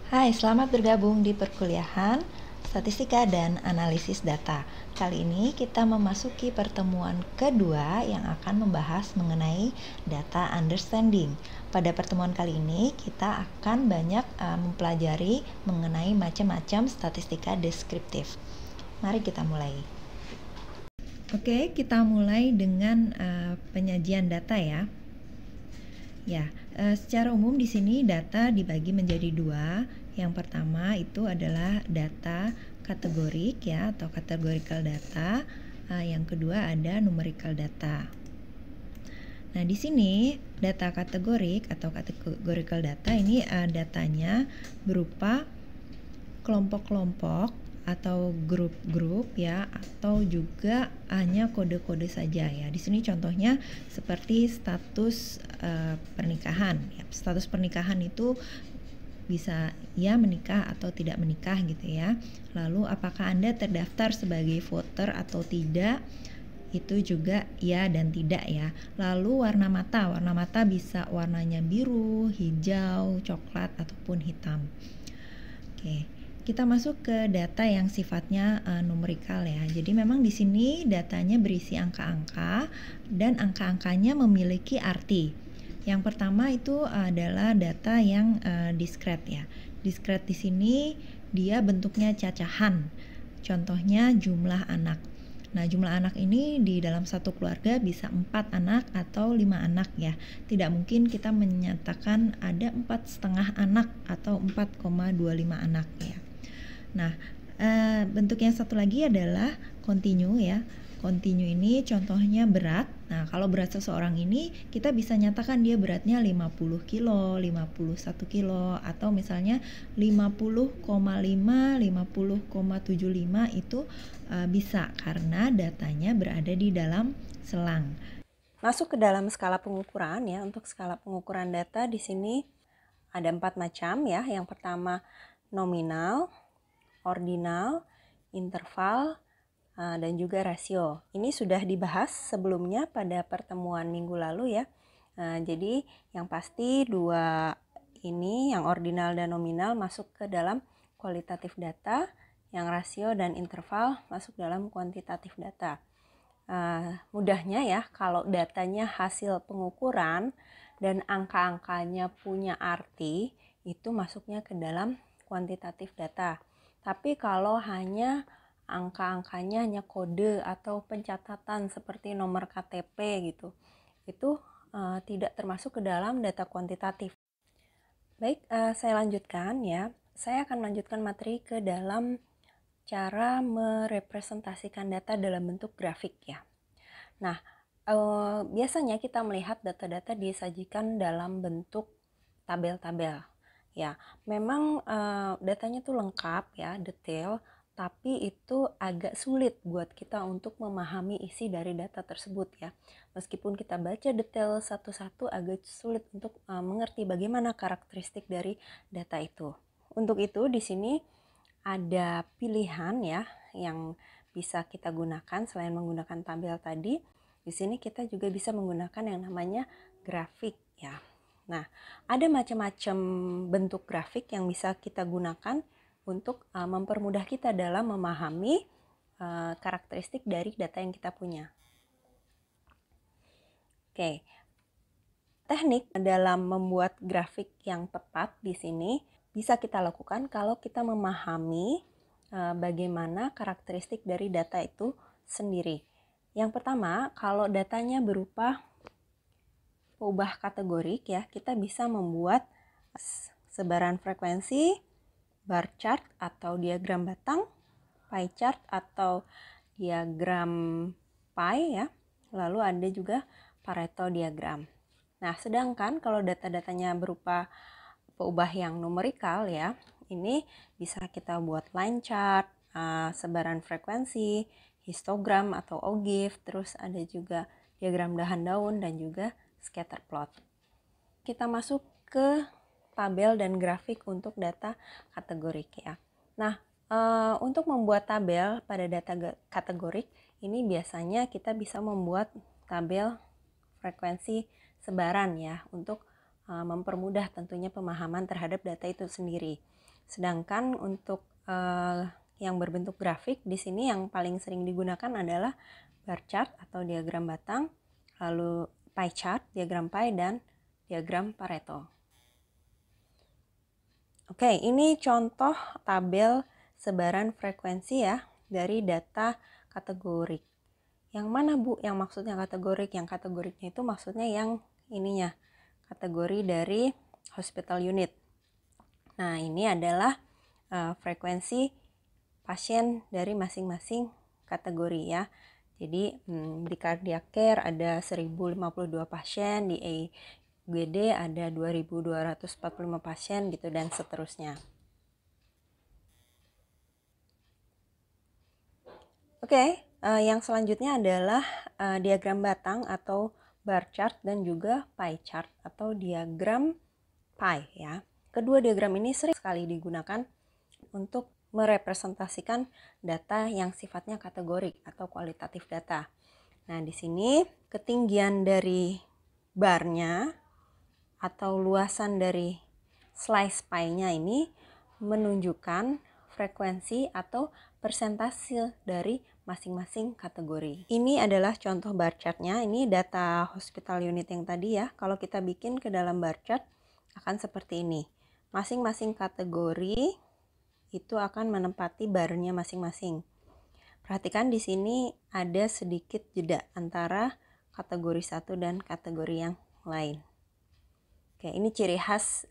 Hai, selamat bergabung di perkuliahan Statistika dan Analisis Data. Kali ini kita memasuki pertemuan kedua yang akan membahas mengenai data understanding. Pada pertemuan kali ini kita akan banyak mempelajari mengenai macam-macam statistika deskriptif. Mari kita mulai. Oke, kita mulai dengan penyajian data ya. Secara umum di sini data dibagi menjadi dua. Yang pertama itu adalah data kategorik ya atau categorical data. Yang kedua ada numerical data. Nah, di sini data kategorik atau categorical data ini datanya berupa kelompok-kelompok atau grup-grup ya, atau juga hanya kode-kode saja ya. Di sini contohnya seperti status pernikahan. Ya, status pernikahan itu bisa ya menikah atau tidak menikah gitu ya. Lalu apakah Anda terdaftar sebagai voter atau tidak? Itu juga ya dan tidak ya. Lalu warna mata bisa warnanya biru, hijau, coklat ataupun hitam. Oke. Kita masuk ke data yang sifatnya numerikal ya. Jadi memang di sini datanya berisi angka-angka dan angka-angkanya memiliki arti. Yang pertama itu adalah data yang diskret ya. Diskret di sini dia bentuknya cacahan. Contohnya jumlah anak. Nah, jumlah anak ini di dalam satu keluarga bisa 4 anak atau 5 anak ya. Tidak mungkin kita menyatakan ada 4,5 anak atau 4,25 anak ya. Nah, bentuk yang satu lagi adalah kontinu ya. Kontinu ini contohnya berat. Nah, kalau berat seseorang ini kita bisa nyatakan dia beratnya 50 kilo, 51 kilo, atau misalnya 50,5, 50,75 itu bisa karena datanya berada di dalam selang. Masuk ke dalam skala pengukuran ya. Untuk skala pengukuran data di sini ada 4 macam ya. Yang pertama nominal, ordinal, interval, dan juga rasio. Ini sudah dibahas sebelumnya pada pertemuan minggu lalu ya. Jadi yang pasti dua ini, yang ordinal dan nominal, masuk ke dalam kualitatif data, yang rasio dan interval masuk dalam kuantitatif data. Mudahnya ya, kalau datanya hasil pengukuran dan angka-angkanya punya arti, itu masuknya ke dalam kuantitatif data. Tapi kalau hanya angka-angkanya hanya kode atau pencatatan seperti nomor KTP gitu, itu tidak termasuk ke dalam data kuantitatif. Baik, saya lanjutkan ya. Saya akan melanjutkan materi ke dalam cara merepresentasikan data dalam bentuk grafik ya. Nah, biasanya kita melihat data-data disajikan dalam bentuk tabel-tabel. Ya, memang datanya tuh lengkap ya, detail, tapi itu agak sulit buat kita untuk memahami isi dari data tersebut ya. Meskipun kita baca detail satu-satu, agak sulit untuk mengerti bagaimana karakteristik dari data itu. Untuk itu di sini ada pilihan ya yang bisa kita gunakan selain menggunakan tabel tadi. Di sini kita juga bisa menggunakan yang namanya grafik ya. Nah, ada macam-macam bentuk grafik yang bisa kita gunakan untuk mempermudah kita dalam memahami karakteristik dari data yang kita punya. Oke. Teknik dalam membuat grafik yang tepat di sini bisa kita lakukan kalau kita memahami bagaimana karakteristik dari data itu sendiri. Yang pertama, kalau datanya berupa peubah kategorik ya, kita bisa membuat sebaran frekuensi, bar chart atau diagram batang, pie chart atau diagram pie ya, lalu ada juga Pareto diagram. Nah, sedangkan kalau data-datanya berupa peubah yang numerikal ya, ini bisa kita buat line chart, sebaran frekuensi, histogram atau OGIF, terus ada juga diagram dahan daun dan juga scatter plot. Kita masuk ke tabel dan grafik untuk data kategorik ya. Nah, untuk membuat tabel pada data kategorik ini biasanya kita bisa membuat tabel frekuensi sebaran ya untuk mempermudah tentunya pemahaman terhadap data itu sendiri. Sedangkan untuk yang berbentuk grafik di sini yang paling sering digunakan adalah bar chart atau diagram batang, lalu pie chart, diagram pie, dan diagram Pareto. Oke, ini contoh tabel sebaran frekuensi ya dari data kategorik. Yang mana Bu? Yang maksudnya kategorik? Yang kategoriknya itu maksudnya yang ininya, kategori dari hospital unit. Nah, ini adalah frekuensi pasien dari masing-masing kategori ya. Jadi di cardiac care ada 1052 pasien, di GD ada 2245 pasien gitu dan seterusnya. Oke, yang selanjutnya adalah diagram batang atau bar chart dan juga pie chart atau diagram pie ya. Kedua diagram ini sering sekali digunakan untuk merepresentasikan data yang sifatnya kategorik atau kualitatif data. Nah, di sini ketinggian dari barnya atau luasan dari slice pie-nya ini menunjukkan frekuensi atau persentase dari masing-masing kategori. Ini adalah contoh bar chart-nya. Ini data hospital unit yang tadi ya. Kalau kita bikin ke dalam bar chart akan seperti ini. Masing-masing kategori itu akan menempati barnya masing-masing. Perhatikan di sini ada sedikit jeda antara kategori satu dan kategori yang lain. Oke, ini ciri khas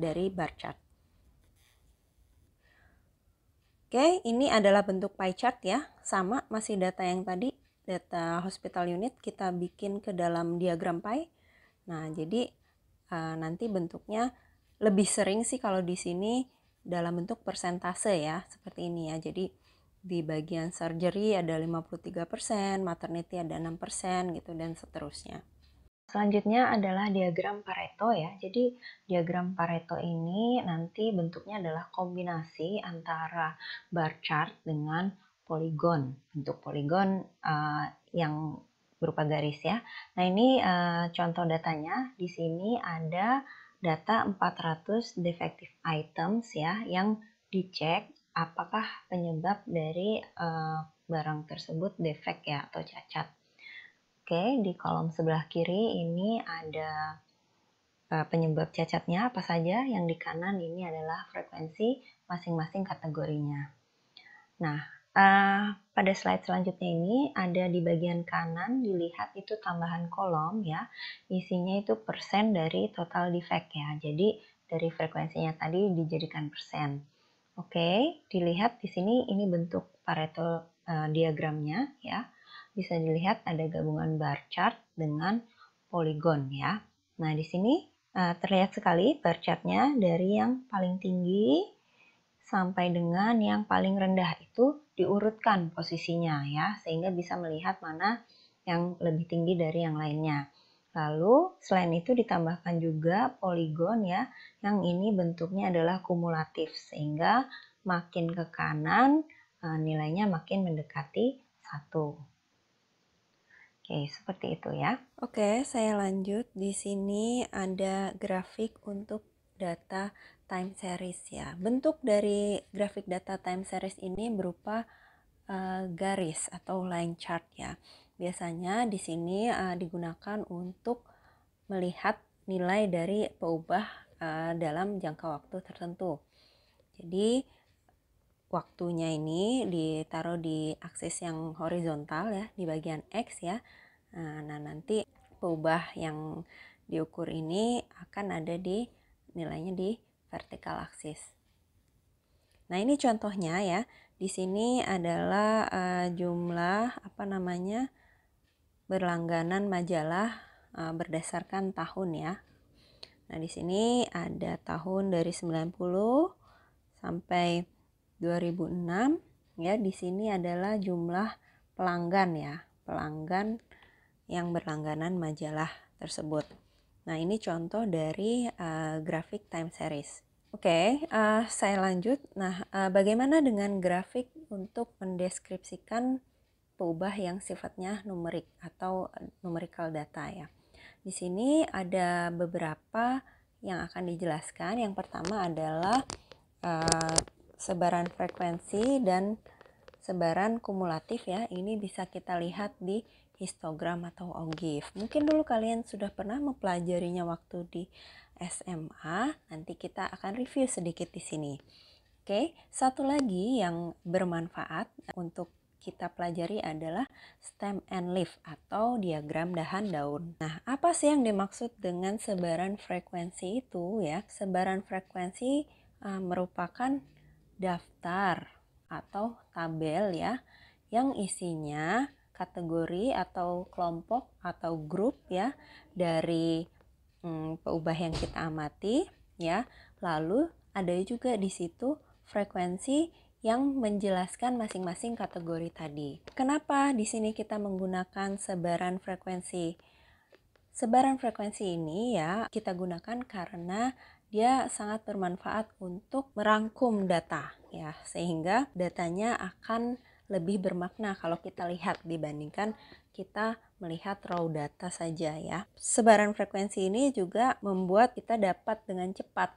dari bar chart. Oke, ini adalah bentuk pie chart ya. Sama, masih data yang tadi, data hospital unit kita bikin ke dalam diagram pie. Nah, jadi nanti bentuknya lebih sering sih kalau di sini dalam bentuk persentase ya, seperti ini ya. Jadi di bagian surgery ada 53%, maternity ada 6% gitu dan seterusnya. Selanjutnya adalah diagram Pareto ya. Jadi diagram Pareto ini nanti bentuknya adalah kombinasi antara bar chart dengan poligon. Bentuk poligon yang berupa garis ya. Nah, ini contoh datanya. Di sini ada data 400 defective items ya yang dicek apakah penyebab dari barang tersebut defect ya atau cacat. Oke, di kolom sebelah kiri ini ada penyebab cacatnya apa saja. Yang di kanan ini adalah frekuensi masing-masing kategorinya. Nah, pada slide selanjutnya ini ada di bagian kanan dilihat itu tambahan kolom ya. Isinya itu persen dari total defect ya. Jadi dari frekuensinya tadi dijadikan persen. Oke, dilihat di sini ini bentuk Pareto diagramnya ya. Bisa dilihat ada gabungan bar chart dengan poligon ya. Nah, di sini terlihat sekali bar chartnya dari yang paling tinggi sampai dengan yang paling rendah itu diurutkan posisinya ya, sehingga bisa melihat mana yang lebih tinggi dari yang lainnya. Lalu selain itu ditambahkan juga poligon ya, yang ini bentuknya adalah kumulatif sehingga makin ke kanan nilainya makin mendekati 1. Oke, seperti itu ya. Oke, saya lanjut. Di sini ada grafik untuk data time series ya. Bentuk dari grafik data time series ini berupa garis atau line chart ya. Biasanya di sini digunakan untuk melihat nilai dari peubah dalam jangka waktu tertentu. Jadi waktunya ini ditaruh di aksis yang horizontal ya, di bagian X ya. Nah, nanti peubah yang diukur ini akan ada di nilainya di vertical axis. Nah, ini contohnya ya. Di sini adalah jumlah berlangganan majalah berdasarkan tahun ya. Nah, di sini ada tahun dari 90 sampai 2006 ya. Di sini adalah jumlah pelanggan ya, pelanggan yang berlangganan majalah tersebut. Nah, ini contoh dari grafik time series. Oke, saya lanjut. Nah, bagaimana dengan grafik untuk mendeskripsikan peubah yang sifatnya numerik atau numerical data ya. Di sini ada beberapa yang akan dijelaskan. Yang pertama adalah sebaran frekuensi dan sebaran kumulatif ya. Ini bisa kita lihat di histogram atau ogive. Mungkin dulu kalian sudah pernah mempelajarinya waktu di SMA. Nanti kita akan review sedikit di sini. Oke, satu lagi yang bermanfaat untuk kita pelajari adalah stem and leaf atau diagram dahan daun. Nah, apa sih yang dimaksud dengan sebaran frekuensi itu ya? Sebaran frekuensi merupakan daftar atau tabel ya yang isinya kategori atau kelompok atau grup ya dari peubah yang kita amati ya. Lalu ada juga di situ frekuensi yang menjelaskan masing-masing kategori tadi. Kenapa di sini kita menggunakan sebaran frekuensi? Sebaran frekuensi ini ya kita gunakan karena dia sangat bermanfaat untuk merangkum data ya, sehingga datanya akan lebih bermakna kalau kita lihat dibandingkan kita melihat raw data saja ya. Sebaran frekuensi ini juga membuat kita dapat dengan cepat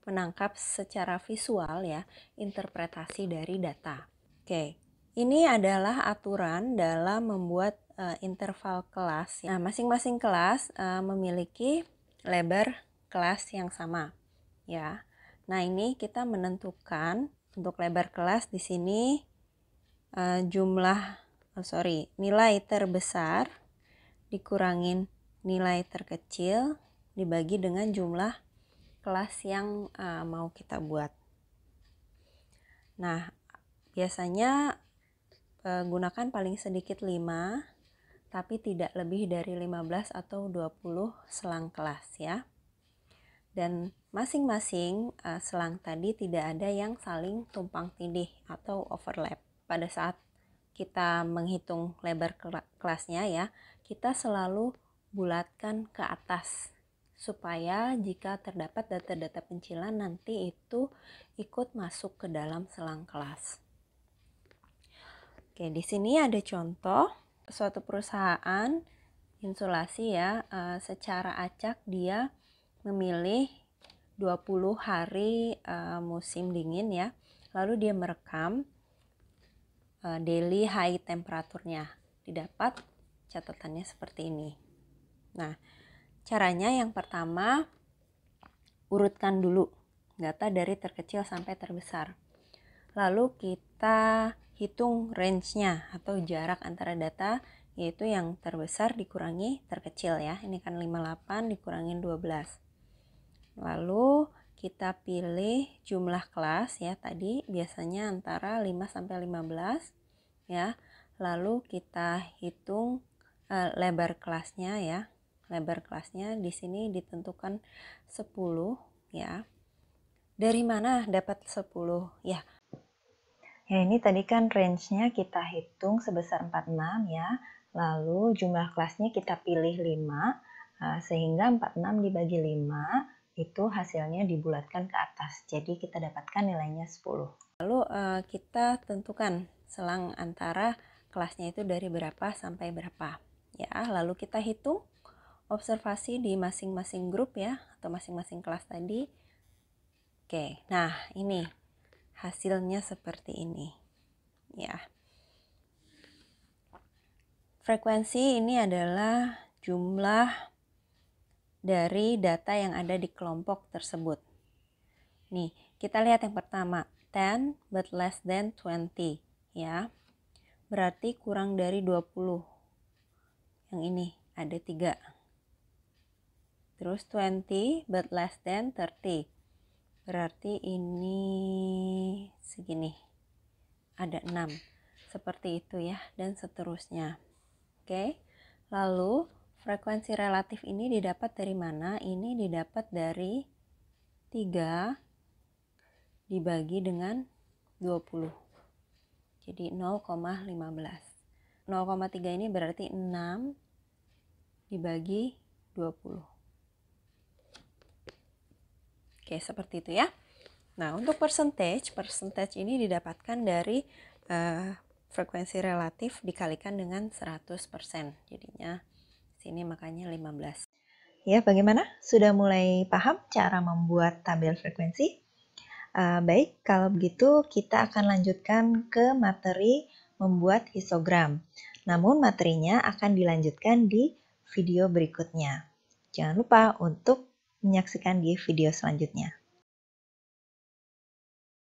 menangkap secara visual ya interpretasi dari data. Oke, ini adalah aturan dalam membuat interval kelas. Nah, masing-masing kelas memiliki lebar kelas yang sama ya. Nah, ini kita menentukan untuk lebar kelas di sini nilai terbesar dikurangin nilai terkecil dibagi dengan jumlah kelas yang mau kita buat. Nah, biasanya gunakan paling sedikit 5, tapi tidak lebih dari 15 atau 20 selang kelas ya. Dan masing-masing selang tadi tidak ada yang saling tumpang tindih atau overlap. Pada saat kita menghitung lebar kelasnya ya, kita selalu bulatkan ke atas supaya jika terdapat data-data pencilan nanti itu ikut masuk ke dalam selang kelas. Oke, di sini ada contoh suatu perusahaan insulasi ya, secara acak dia memilih 20 hari musim dingin ya. Lalu dia merekam daily high temperaturnya. Didapat catatannya seperti ini. Nah, caranya yang pertama, urutkan dulu data dari terkecil sampai terbesar. Lalu kita hitung range-nya atau jarak antara data, yaitu yang terbesar dikurangi terkecil ya. Ini kan 58 dikurangin 12. Lalu kita pilih jumlah kelas ya, tadi biasanya antara 5 sampai 15 ya. Lalu kita hitung lebar kelasnya ya. Lebar kelasnya di sini ditentukan 10 ya. Dari mana dapat 10 ya? Ya, ini tadi kan range-nya kita hitung sebesar 46 ya. Lalu jumlah kelasnya kita pilih 5 sehingga 46 dibagi 5 itu hasilnya dibulatkan ke atas. Jadi kita dapatkan nilainya 10. Lalu kita tentukan selang antara kelasnya itu dari berapa sampai berapa. Ya, lalu kita hitung observasi di masing-masing grup ya atau masing-masing kelas tadi. Oke, nah ini hasilnya seperti ini ya. Frekuensi ini adalah jumlah dari data yang ada di kelompok tersebut. Nih, kita lihat yang pertama, 10 but less than 20 ya. Berarti kurang dari 20. Yang ini ada 3. Terus 20 but less than 30. Berarti ini segini. Ada 6. Seperti itu ya, dan seterusnya. Oke. Lalu frekuensi relatif ini didapat dari mana? Ini didapat dari 3 dibagi dengan 20. Jadi 0,15. 0,3 ini berarti 6 dibagi 20. Oke, seperti itu ya. Nah, untuk percentage ini didapatkan dari frekuensi relatif dikalikan dengan 100%. Jadinya sini makanya 15. Ya, bagaimana? Sudah mulai paham cara membuat tabel frekuensi? Baik, kalau begitu kita akan lanjutkan ke materi membuat histogram. Namun materinya akan dilanjutkan di video berikutnya. Jangan lupa untuk menyaksikan di video selanjutnya.